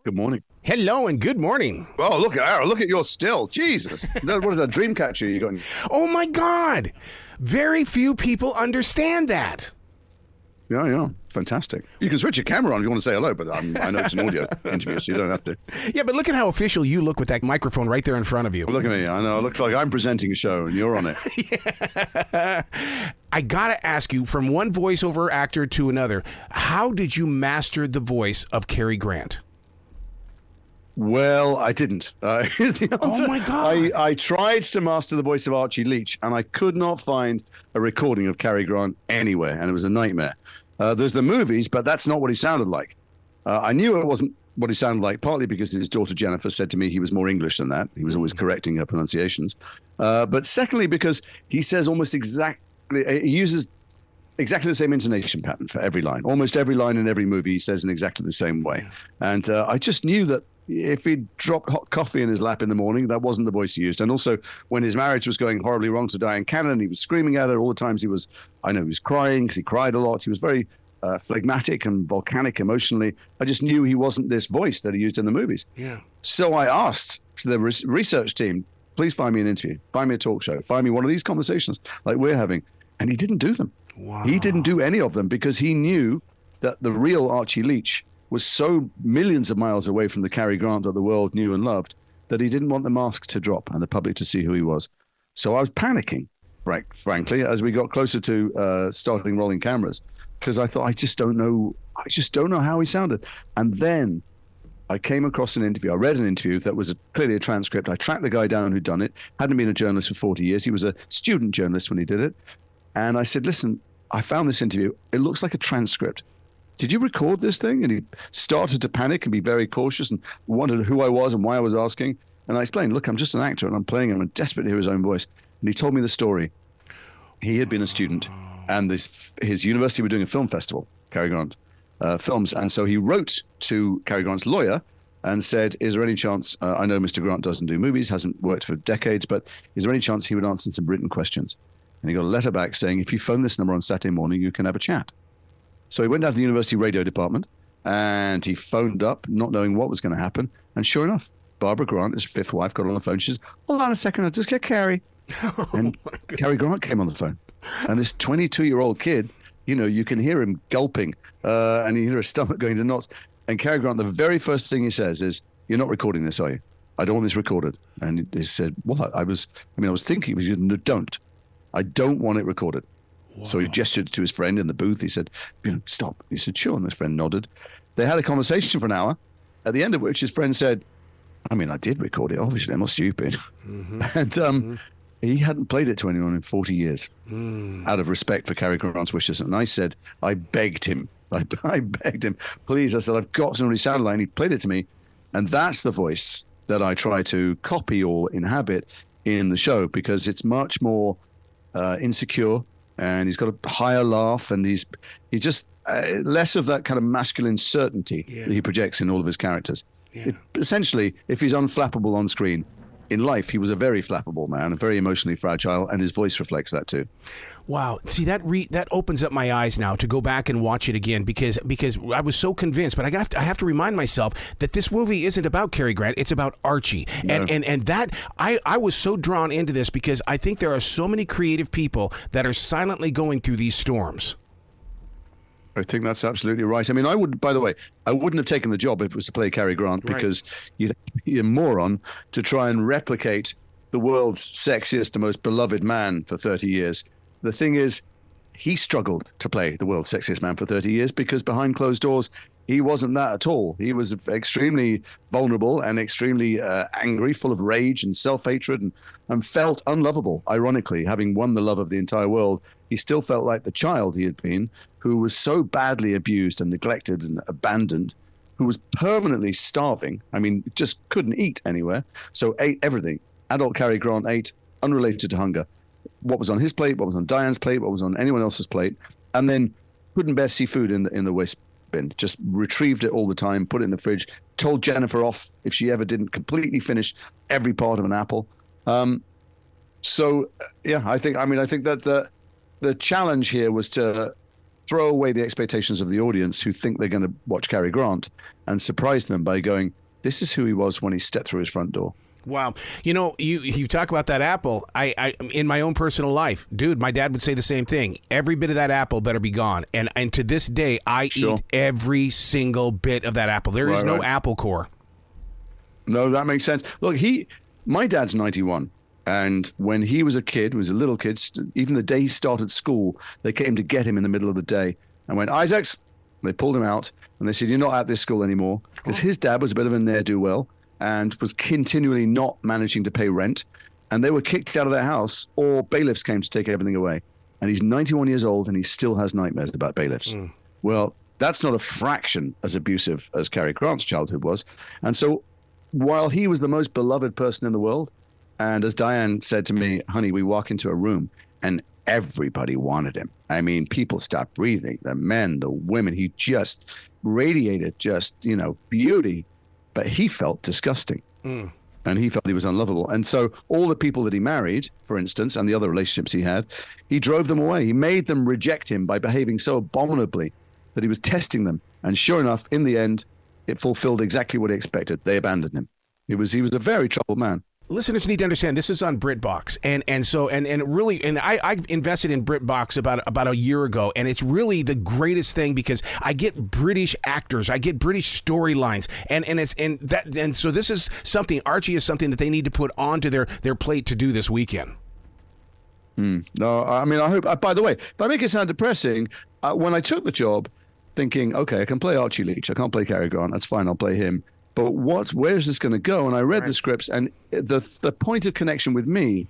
Good morning. Hello and good morning. Oh, look at your still. Jesus. What is that dream catcher you got? Oh my God. Very few people understand that. Yeah. Fantastic. You can switch your camera on if you want to say hello, but I know it's an audio interview, so you don't have to. Yeah, but look at how official you look with that microphone right there in front of you. Look at me. I know. It looks like I'm presenting a show and you're on it. I got to ask you, from one voiceover actor to another, how did you master the voice of Cary Grant? Well, I didn't. Here's the answer. Oh, my God. I tried to master the voice of Archie Leach, and I could not find a recording of Cary Grant anywhere, and it was a nightmare. There's the movies, but that's not what he sounded like. I knew it wasn't what he sounded like, partly because his daughter Jennifer said to me he was more English than that. He was always correcting her pronunciations. But secondly, because he says almost exactly, he uses exactly the same intonation pattern for every line. Almost every line in every movie he says in exactly the same way. And I just knew that if he dropped hot coffee in his lap in the morning, that wasn't the voice he used. And also, when his marriage was going horribly wrong to Dyan Cannon, he was screaming at her all the times. He was crying because he cried a lot. He was very phlegmatic and volcanic emotionally. I just knew he wasn't this voice that he used in the movies. Yeah. So I asked the research team, please find me an interview, find me a talk show, find me one of these conversations like we're having. And he didn't do them. Wow. He didn't do any of them because he knew that the real Archie Leach was so millions of miles away from the Cary Grant that the world knew and loved that he didn't want the mask to drop and the public to see who he was. So I was panicking, frankly, as we got closer to starting rolling cameras, because I thought, I just don't know how he sounded. And then I came across an interview. I read an interview that was clearly a transcript. I tracked the guy down who'd done it, hadn't been a journalist for 40 years. He was a student journalist when he did it. And I said, listen, I found this interview. It looks like a transcript. Did you record this thing? And he started to panic and be very cautious and wondered who I was and why I was asking. And I explained, look, I'm just an actor and I'm playing him. I'm desperate to hear his own voice. And he told me the story. He had been a student and his university were doing a film festival, Cary Grant films. And so he wrote to Cary Grant's lawyer and said, is there any chance, I know Mr. Grant doesn't do movies, hasn't worked for decades, but is there any chance he would answer some written questions? And he got a letter back saying, if you phone this number on Saturday morning, you can have a chat. So he went down to the university radio department and he phoned up, not knowing what was going to happen. And sure enough, Barbara Grant, his fifth wife, got on the phone. She says, hold on a second, I'll just get Cary. And Cary Grant came on the phone. And this 22-year-old kid, you can hear him gulping and you hear his stomach going to knots. And Cary Grant, the very first thing he says is, you're not recording this, are you? I don't want this recorded. And he said, what? I was thinking, but you don't. I don't want it recorded. Wow. So he gestured to his friend in the booth. He said, stop. He said, sure. And his friend nodded. They had a conversation for an hour, at the end of which his friend said, I did record it. Obviously, I'm not stupid. Mm-hmm. And he hadn't played it to anyone in 40 years out of respect for Cary Grant's wishes. And I begged him, please. I said, I've got to know what he sounded like. And he played it to me. And that's the voice that I try to copy or inhabit in the show because it's much more insecure. And he's got a higher laugh, and he's just less of that kind of masculine certainty that he projects in all of his characters. Yeah. Essentially, if he's unflappable on screen, in life he was a very flappable man, very emotionally fragile, and his voice reflects that too. Wow. See, that opens up my eyes now to go back and watch it again because I was so convinced, but I have to remind myself that this movie isn't about Cary Grant, it's about Archie. No. And that I was so drawn into this because I think there are so many creative people that are silently going through these storms. I think that's absolutely right. I wouldn't have taken the job if it was to play Cary Grant because you'd be a moron to try and replicate the world's sexiest and most beloved man for 30 years. The thing is, he struggled to play the world's sexiest man for 30 years because behind closed doors, he wasn't that at all. He was extremely vulnerable and extremely angry, full of rage and self-hatred and felt unlovable. Ironically, having won the love of the entire world, he still felt like the child he had been, who was so badly abused and neglected and abandoned, who was permanently starving. Just couldn't eat anywhere. So ate everything. Adult Cary Grant ate unrelated to hunger. What was on his plate, what was on Dyan's plate, what was on anyone else's plate, and then couldn't bear to see food in the waste bin. Just retrieved it all the time, put it in the fridge, told Jennifer off if she ever didn't completely finish every part of an apple. I think that the challenge here was to throw away the expectations of the audience who think they're going to watch Cary Grant and surprise them by going, this is who he was when he stepped through his front door. Wow. You know, you talk about that apple. I in my own personal life, dude, my dad would say the same thing. Every bit of that apple better be gone. And to this day, I eat every single bit of that apple. There is no apple core. No, that makes sense. Look, my dad's 91. And when he was a kid, was a little kid, even the day he started school, they came to get him in the middle of the day and went, Isaacs. They pulled him out and they said, you're not at this school anymore. Because his dad was a bit of a ne'er-do-well and was continually not managing to pay rent. And they were kicked out of their house, or bailiffs came to take everything away. And he's 91 years old and he still has nightmares about bailiffs. Well, that's not a fraction as abusive as Cary Grant's childhood was. And so while he was the most beloved person in the world, and as Dyan said to me, honey, we walk into a room and everybody wanted him. I mean, people stopped breathing, the men, the women. He just radiated beauty, but he felt disgusting. And he felt he was unlovable. And so all the people that he married, for instance, and the other relationships he had, he drove them away. He made them reject him by behaving so abominably that he was testing them. And sure enough, in the end, it fulfilled exactly what he expected. They abandoned him. He was a very troubled man. Listeners need to understand this is on Britbox, and I invested in Britbox about a year ago, and it's really the greatest thing because I get British actors, I get British storylines, and so this is something, Archie is something that they need to put onto their plate to do this weekend. No, I mean, I hope. By the way, if I make it sound depressing, when I took the job, thinking, okay, I can play Archie Leach, I can't play Cary Grant, that's fine, I'll play him. But where's this going to go? And I read the scripts, and the point of connection with me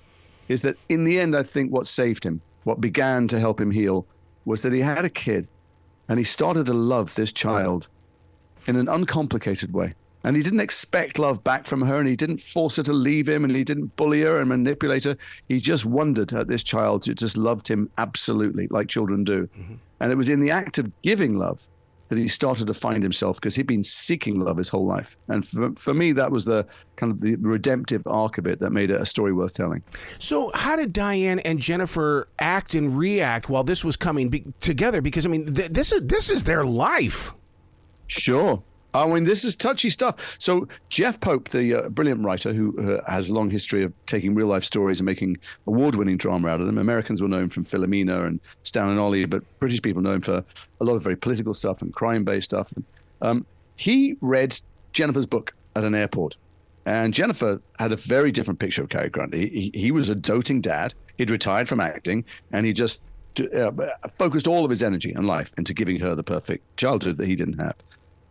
is that in the end, I think what saved him, what began to help him heal, was that he had a kid, and he started to love this child in an uncomplicated way. And he didn't expect love back from her, and he didn't force her to leave him, and he didn't bully her and manipulate her. He just wondered at this child who just loved him absolutely, like children do. And it was in the act of giving love that he started to find himself, because he'd been seeking love his whole life. And for me, that was the kind of the redemptive arc of it that made it a story worth telling. So how did Dyan and Jennifer act and react while this was coming together? Because, I mean, this is their life. Sure. I mean, this is touchy stuff. So Jeff Pope, the brilliant writer who has a long history of taking real-life stories and making award-winning drama out of them. Americans will know him from Philomena and Stan and Ollie, but British people know him for a lot of very political stuff and crime-based stuff. He read Jennifer's book at an airport, and Jennifer had a very different picture of Cary Grant. He was a doting dad. He'd retired from acting, and he just focused all of his energy and life into giving her the perfect childhood that he didn't have.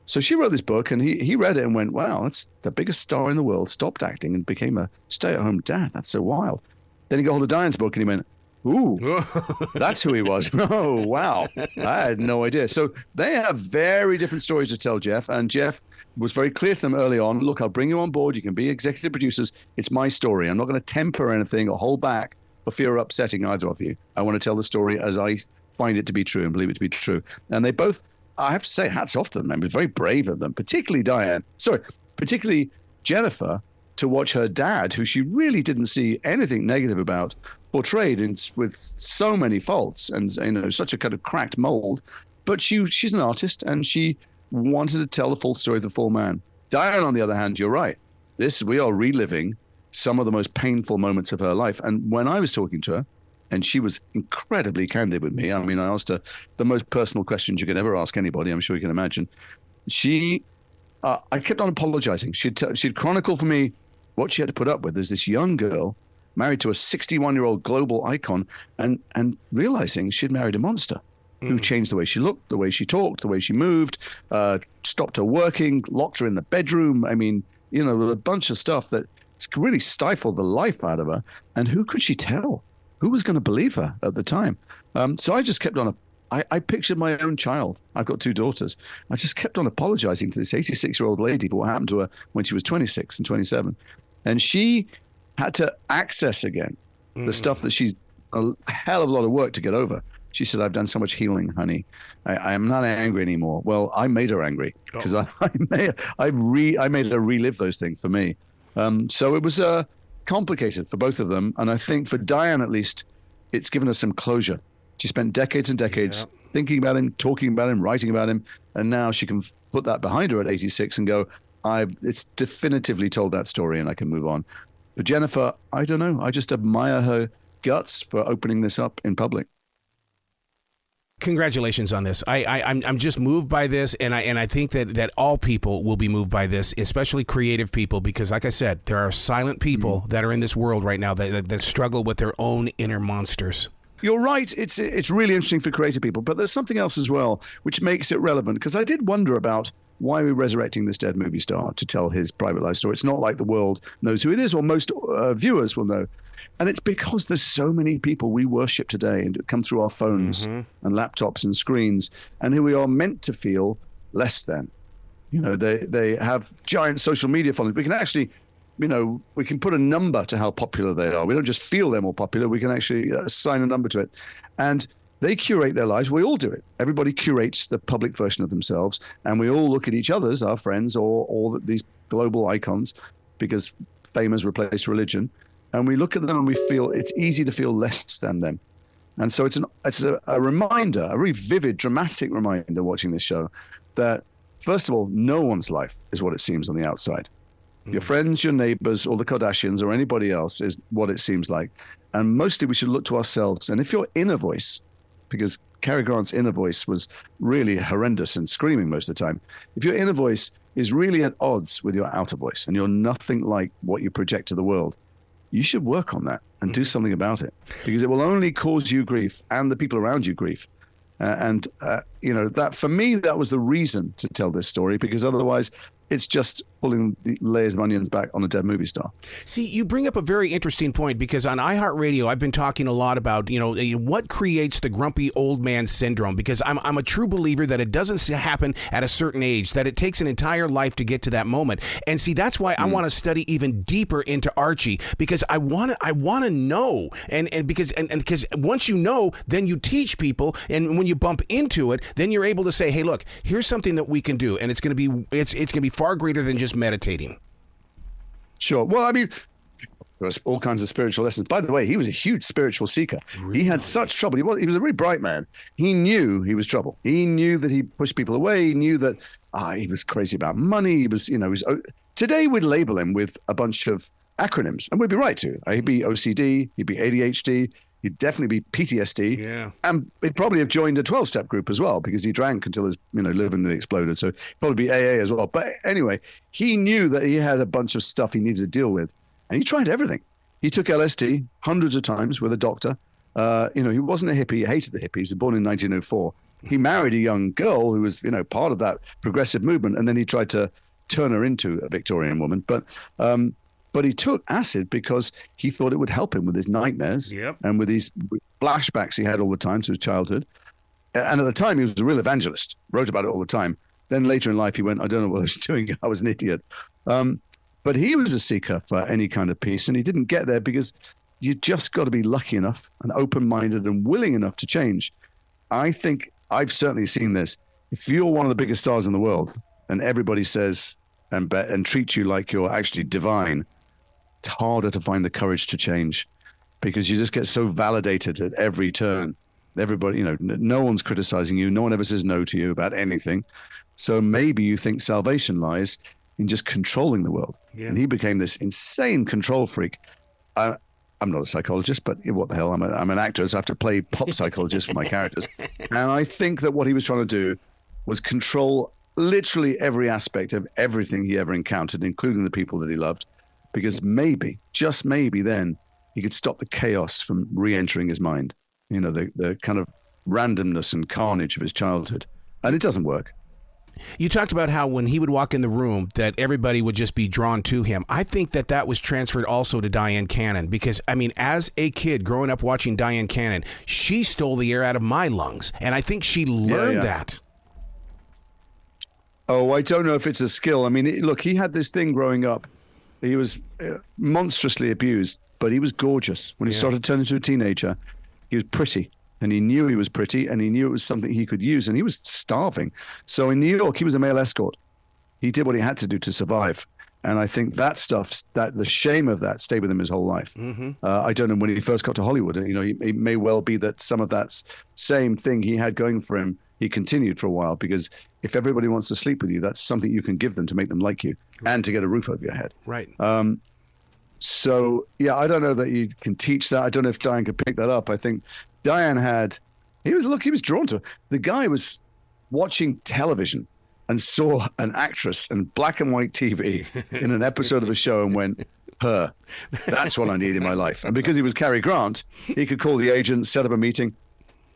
So she wrote this book, and he read it and went, wow, that's the biggest star in the world, stopped acting and became a stay-at-home dad. That's so wild. Then he got hold of Dyan's book, and he went, ooh, that's who he was. Oh, wow. I had no idea. So they have very different stories to tell, Jeff. And Jeff was very clear to them early on, look, I'll bring you on board. You can be executive producers. It's my story. I'm not going to temper anything or hold back for fear of upsetting either of you. I want to tell the story as I find it to be true and believe it to be true. And they both, I have to say, hats off to them. It was very brave of them, particularly Jennifer, to watch her dad, who she really didn't see anything negative about, portrayed with so many faults and such a kind of cracked mold. But she's an artist, and she wanted to tell the full story of the full man. Dyan, on the other hand, you're right. We are reliving some of the most painful moments of her life. And when I was talking to her, and she was incredibly candid with me. I mean, I asked her the most personal questions you could ever ask anybody. I'm sure you can imagine. I kept on apologizing. She'd chronicle for me what she had to put up with as this young girl married to a 61-year-old global icon, and realizing she'd married a monster who changed the way she looked, the way she talked, the way she moved, stopped her working, locked her in the bedroom. I mean, a bunch of stuff that really stifled the life out of her. And who could she tell? Who was going to believe her at the time? So I just kept on. I pictured my own child. I've got 2 daughters. I just kept on apologizing to this 86-year-old lady for what happened to her when she was 26 and 27. And she had to access again the stuff that she's a hell of a lot of work to get over. She said, I've done so much healing, honey. I am not angry anymore. Well, I made her angry because I made her relive those things for me. So it was complicated for both of them. And I think for Dyan, at least, it's given us some closure. She spent decades and decades thinking about him, talking about him, writing about him. And now she can put that behind her at 86 and go, it's definitively told that story and I can move on. For Jennifer, I don't know. I just admire her guts for opening this up in public. Congratulations on this. I'm just moved by this, and I think that all people will be moved by this, especially creative people, because like I said, there are silent people that are in this world right now that struggle with their own inner monsters. You're right. It's really interesting for creative people, but there's something else as well which makes it relevant, because I did wonder about why we're resurrecting this dead movie star to tell his private life story. It's not like the world knows who it is, or most viewers will know. And it's because there's so many people we worship today and come through our phones and laptops and screens, and who we are meant to feel less than. You know, they have giant social media followings. We can actually, you know, we can put a number to how popular they are. We don't just feel they're more popular. We can actually assign a number to it. And they curate their lives. We all do it. Everybody curates the public version of themselves. And we all look at each other's, our friends, or these global icons, because fame has replaced religion. And we look at them and we feel it's easy to feel less than them. And so it's a reminder, a really vivid, dramatic reminder watching this show that, first of all, no one's life is what it seems on the outside. Your friends, your neighbors, or the Kardashians, or anybody else is what it seems like. And mostly we should look to ourselves. And if your inner voice, because Cary Grant's inner voice was really horrendous and screaming most of the time, if your inner voice is really at odds with your outer voice and you're nothing like what you project to the world, you should work on that and do something about it, because it will only cause you grief and the people around you grief. You know, that for me, that was the reason to tell this story, because otherwise it's just pulling the layers of onions back on a dead movie star. See, you bring up a very interesting point, because on iHeartRadio, I've been talking a lot about, you know, what creates the grumpy old man syndrome, because I'm a true believer that it doesn't happen at a certain age, that it takes an entire life to get to that moment. And see, that's why I want to study even deeper into Archie, because I want to know, and because once you know, then you teach people, and when you bump into it, then you're able to say, hey, look, here's something that we can do, and it's going to be far greater than just meditating. Sure. Well, I mean, there was all kinds of spiritual lessons. By the way, he was a huge spiritual seeker. Really? He had such trouble. He was a really bright man. He knew he was trouble. He knew that he pushed people away. He knew that he was crazy about money. He was, today we'd label him with a bunch of acronyms, and we'd be right to. He'd be OCD. He'd be ADHD. He'd definitely be PTSD. Yeah. And he'd probably have joined a 12-step group as well, because he drank until his liver nearly exploded. So he'd probably be AA as well. But anyway, he knew that he had a bunch of stuff he needed to deal with. And he tried everything. He took LSD hundreds of times with a doctor. He wasn't a hippie. He hated the hippies. He was born in 1904. He married a young girl who was, part of that progressive movement. And then he tried to turn her into a Victorian woman. But he took acid because he thought it would help him with his nightmares and with these flashbacks he had all the time to his childhood. And at the time, he was a real evangelist, wrote about it all the time. Then later in life, he went, I don't know what I was doing. I was an idiot. But he was a seeker for any kind of peace, and he didn't get there because you just got to be lucky enough and open-minded and willing enough to change. I think I've certainly seen this. If you're one of the biggest stars in the world and everybody says and treats you like you're actually divine, it's harder to find the courage to change, because you just get so validated at every turn. Everybody, no one's criticizing you. No one ever says no to you about anything. So maybe you think salvation lies in just controlling the world. Yeah. And he became this insane control freak. I'm not a psychologist, but what the hell? I'm an actor, so I have to play pop psychologist for my characters. And I think that what he was trying to do was control literally every aspect of everything he ever encountered, including the people that he loved. Because maybe, just maybe then, he could stop the chaos from re-entering his mind. The kind of randomness and carnage of his childhood. And it doesn't work. You talked about how when he would walk in the room that everybody would just be drawn to him. I think that was transferred also to Dyan Cannon, because, as a kid growing up watching Dyan Cannon, she stole the air out of my lungs. And I think she learned that. Oh, I don't know if it's a skill. Look, he had this thing growing up. He was monstrously abused, but he was gorgeous. When he started turning into a teenager, he was pretty, and he knew he was pretty, and he knew it was something he could use, and he was starving. So in New York, he was a male escort. He did what he had to do to survive. And I think that stuff, that the shame of that stayed with him his whole life. I don't know when he first got to Hollywood, it may well be that some of that same thing he had going for him, he continued for a while, because if everybody wants to sleep with you, that's something you can give them to make them like you and to get a roof over your head. Right. So, yeah, I don't know that you can teach that. I don't know if Dyan could pick that up. I think Dyan he was drawn to it. The guy was watching television and saw an actress in black and white TV in an episode of a show and went, her, that's what I need in my life. And because he was Cary Grant, he could call the agent, set up a meeting.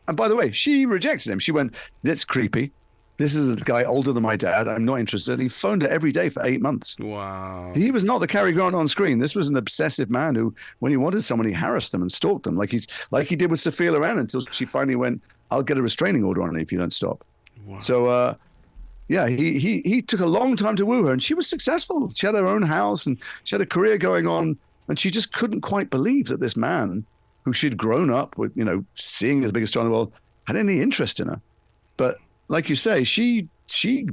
And by the way, she rejected him. She went, that's creepy. This is a guy older than my dad. I'm not interested. And he phoned her every day for 8 months. Wow. He was not the Cary Grant on screen. This was an obsessive man who, when he wanted someone, he harassed them and stalked them, like he did with Sophia Loren, until she finally went, I'll get a restraining order on you if you don't stop. Wow. So, yeah, he took a long time to woo her, and she was successful. She had her own house, and she had a career going on, and she just couldn't quite believe that this man, who she'd grown up with, seeing as the biggest star in the world, had any interest in her. But like you say, she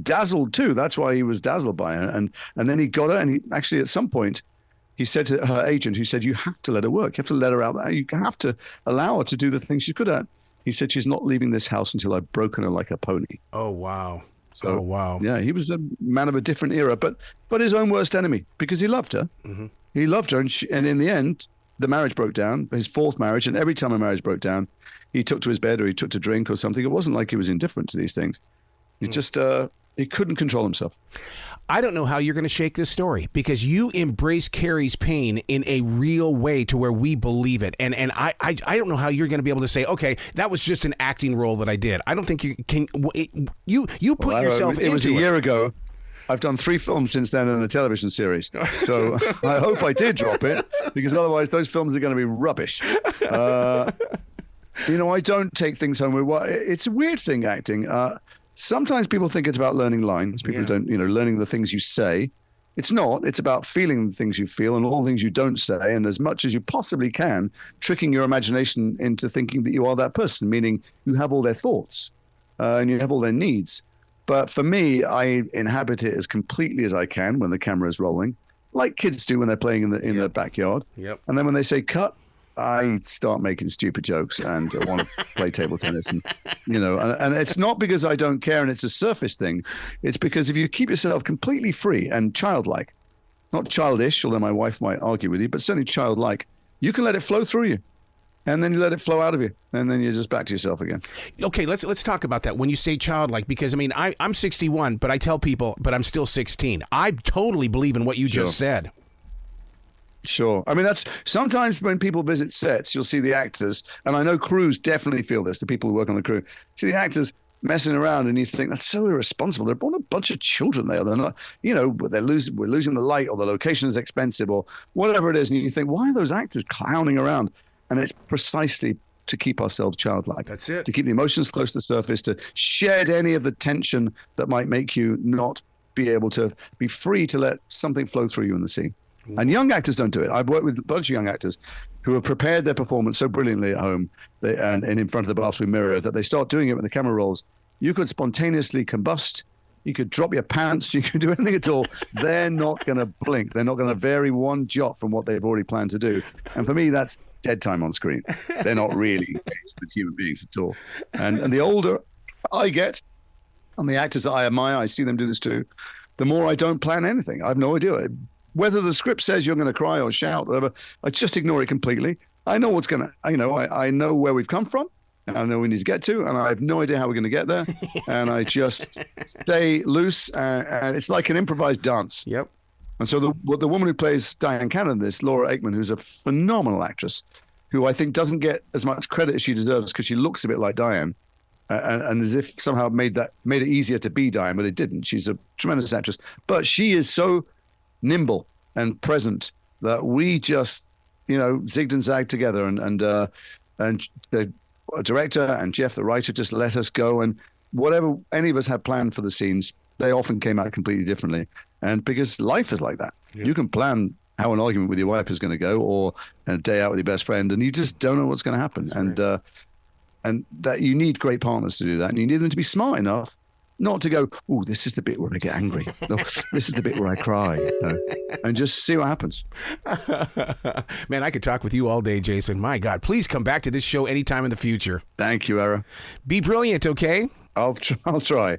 dazzled too. That's why he was dazzled by her. And then he got her, and he actually at some point, he said to her agent, he said, you have to let her work. You have to let her out there. You have to allow her to do the things she's good at. He said, she's not leaving this house until I've broken her like a pony. Oh, wow. So, oh, wow. Yeah, he was a man of a different era, but his own worst enemy, because he loved her. Mm-hmm. He loved her. And in the end, the marriage broke down, his fourth marriage. And every time a marriage broke down, he took to his bed or he took to drink or something. It wasn't like he was indifferent to these things. He just, he couldn't control himself. I don't know how you're going to shake this story, because you embrace Cary's pain in a real way to where we believe it. And I don't know how you're going to be able to say, okay, that was just an acting role that I did. I don't think you can. You put yourself into it. It was a year ago. I've done 3 films since then and a television series. So I hope I did drop it, because otherwise those films are going to be rubbish. I don't take things home with it's a weird thing, acting. Sometimes people think it's about learning lines. People don't, learning the things you say. It's not. It's about feeling the things you feel and all the things you don't say. And as much as you possibly can, tricking your imagination into thinking that you are that person, meaning you have all their thoughts and you have all their needs. But for me, I inhabit it as completely as I can when the camera is rolling, like kids do when they're playing in the backyard. Yep. And then when they say cut, I start making stupid jokes and want to play table tennis. And, and it's not because I don't care and it's a surface thing. It's because if you keep yourself completely free and childlike, not childish, although my wife might argue with you, but certainly childlike, you can let it flow through you. And then you let it flow out of you, and then you're just back to yourself again. Okay, let's talk about that. When you say childlike, because I'm 61, but I tell people, but I'm still 16. I totally believe in what you just said. Sure. That's sometimes when people visit sets, you'll see the actors, and I know crews definitely feel this, the people who work on the crew, see the actors messing around, and you think that's so irresponsible. They're born a bunch of children there. They're not, we're losing the light, or the location is expensive, or whatever it is, and you think, why are those actors clowning around? And it's precisely to keep ourselves childlike. That's it. To keep the emotions close to the surface, to shed any of the tension that might make you not be able to be free to let something flow through you in the scene. Mm-hmm. And young actors don't do it. I've worked with a bunch of young actors who have prepared their performance so brilliantly at home and in front of the bathroom mirror that they start doing it when the camera rolls. You could spontaneously combust. You could drop your pants. You could do anything at all. They're not going to blink. They're not going to vary one jot from what they've already planned to do. And for me, that's dead time on screen. They're not really engaged with human beings at all. And the older I get, and the actors that I admire, I see them do this too, the more I don't plan anything. I have no idea. Whether the script says you're going to cry or shout, whatever, I just ignore it completely. I know what's going to, I know where we've come from. And I know we need to get to, and I have no idea how we're going to get there. And I just stay loose, and it's like an improvised dance. Yep. And so the woman who plays Dyan Cannon, Laura Aikman, who's a phenomenal actress, who I think doesn't get as much credit as she deserves because she looks a bit like Dyan, and as if somehow made it easier to be Dyan, but it didn't. She's a tremendous actress, but she is so nimble and present that we just, zigged and zagged together, and the director and Jeff, the writer, just let us go, and whatever any of us had planned for the scenes, they often came out completely differently. And because life is like that, you can plan how an argument with your wife is going to go, or a day out with your best friend, and you just don't know what's going to happen. That's and that you need great partners to do that, and you need them to be smart enough Not to go, oh, this is the bit where I get angry. No, this is the bit where I cry. And just see what happens. Man, I could talk with you all day, Jason. My God, please come back to this show anytime in the future. Thank you, Era. Be brilliant, okay? I'll try.